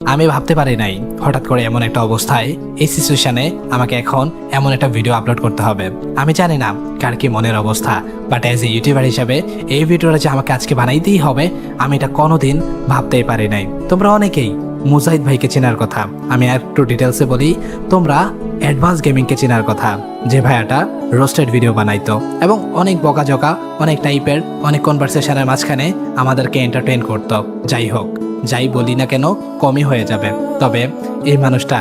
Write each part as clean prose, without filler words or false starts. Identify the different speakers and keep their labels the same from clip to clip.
Speaker 1: আমি ভাবতে পারি নাই হঠাৎ করে এমন একটা অবস্থায় এই সিচুয়েশনে আমাকে এখন এমন একটা ভিডিও আপলোড করতে হবে। আমি জানি না কার কি মনের অবস্থা, বাট অ্যাজ এ ইউটিউবার হিসাবে এই ভিডিওটা যে আমাকে আজকে বানাইতেই হবে আমি এটা কোনোদিন ভাবতেই পারি নাই। তোমরা অনেকেই মুজাহিদ ভাইকে চেনার কথা, আমি একটু ডিটেলসে বলি। তোমরা অ্যাডভান্স গেমিংকে চেনার কথা, যে ভাইয়াটা রোস্টেড ভিডিও বানাইতো এবং অনেক বকাঝকা, অনেক টাইপের, অনেক কনভারসেশনের মাঝখানে আমাদেরকে এন্টারটেইন করতো। যাই হোক, যাই বলি না কেন কমই হয়ে যাবে। তবে এই মানুষটা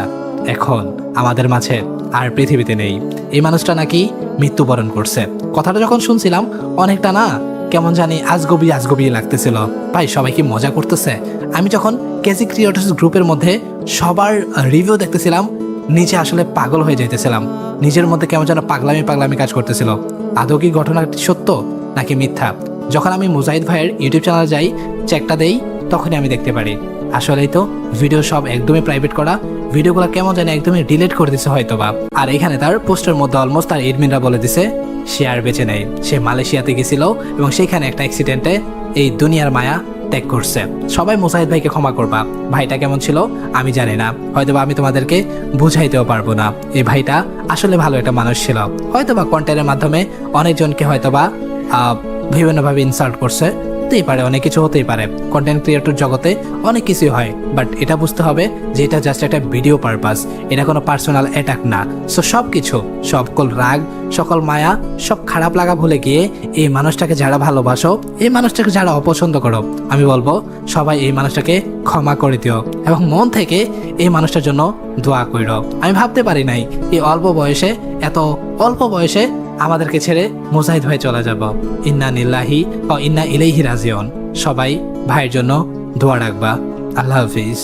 Speaker 1: এখন আমাদের মাঝে আর পৃথিবীতে নেই। এই মানুষটা নাকি মৃত্যুবরণ করছে। কথাটা যখন শুনছিলাম অনেকটা না কেমন জানি আজগবি লাগতেছিল। ভাই সবাই কি মজা করতেছে? আমি যখন কেজি ক্রিয়েটর্স গ্রুপের মধ্যে সবার রিভিউ দেখতেছিলাম, নিচে আসলে পাগল হয়ে যাইতেছিলাম। নিজের মধ্যে কেমন যেন পাগলামি কাজ করতেছিল। আদৌ কি ঘটনাটি সত্য নাকি মিথ্যা? যখন আমি মুজাহিদ ভাইয়ের ইউটিউব চ্যানেলে যাই, চেকটা দেই, তখনই আমি দেখতে পারি আসলেই তো ভিডিও সব একদমই প্রাইভেট করা, ভিডিওগুলো কেমন জানি একদমই ডিলিট করে দিছে হয়তো বা। আর এখানে তার পোস্টের মধ্যে অলমোস্ট তার এডমিনরা বলে দিছে সে আর বেঁচে নেই। সে মালয়েশিয়াতে গেছিল এবং সেইখানে একটা অ্যাক্সিডেন্টে এই দুনিয়ার মায়া ত্যাগ করছে। সবাই মুজাহিদ ভাইকে ক্ষমা করবা। ভাইটা কেমন ছিল আমি জানি না, হয়তোবা আমি তোমাদেরকে বুঝাইতেও পারবো না। এই ভাইটা আসলে ভালো একটা মানুষ ছিল। হয়তোবা কন্টেন্টের মাধ্যমে অনেকজনকে হয়তোবা বিভিন্নভাবে ইনসাল্ট করছে, হতেই পারে, অনেক কিছু হতেই পারে। কন্টেন্ট ক্রিয়েটর জগতে অনেক কিছুই হয়, বাট এটা বুঝতে হবে যে এটা জাস্ট একটা ভিডিও পারপাস, এটা কোনো পার্সোনাল অ্যাটাক না। সো সব কিছু, সকল রাগ, সকল মায়া, সব খারাপ লাগা ভুলে গিয়ে এই মানুষটাকে যারা ভালোবাসো, এই মানুষটাকে যারা অপছন্দ করো, আমি বলবো সবাই এই মানুষটাকে ক্ষমা করে দিও এবং মন থেকে এই মানুষটার জন্য দোয়া করো। আমি ভাবতে পারি নাই এই এত অল্প বয়সে আমাদেরকে ছেড়ে মুজাহিদ ভাই চলে যাব। ইন্না লিল্লাহি ও ইন্না ইলাইহি রাজিউন। সবাই ভাইয়ের জন্য দোয়া রাখবা। আল্লাহ হাফিজ।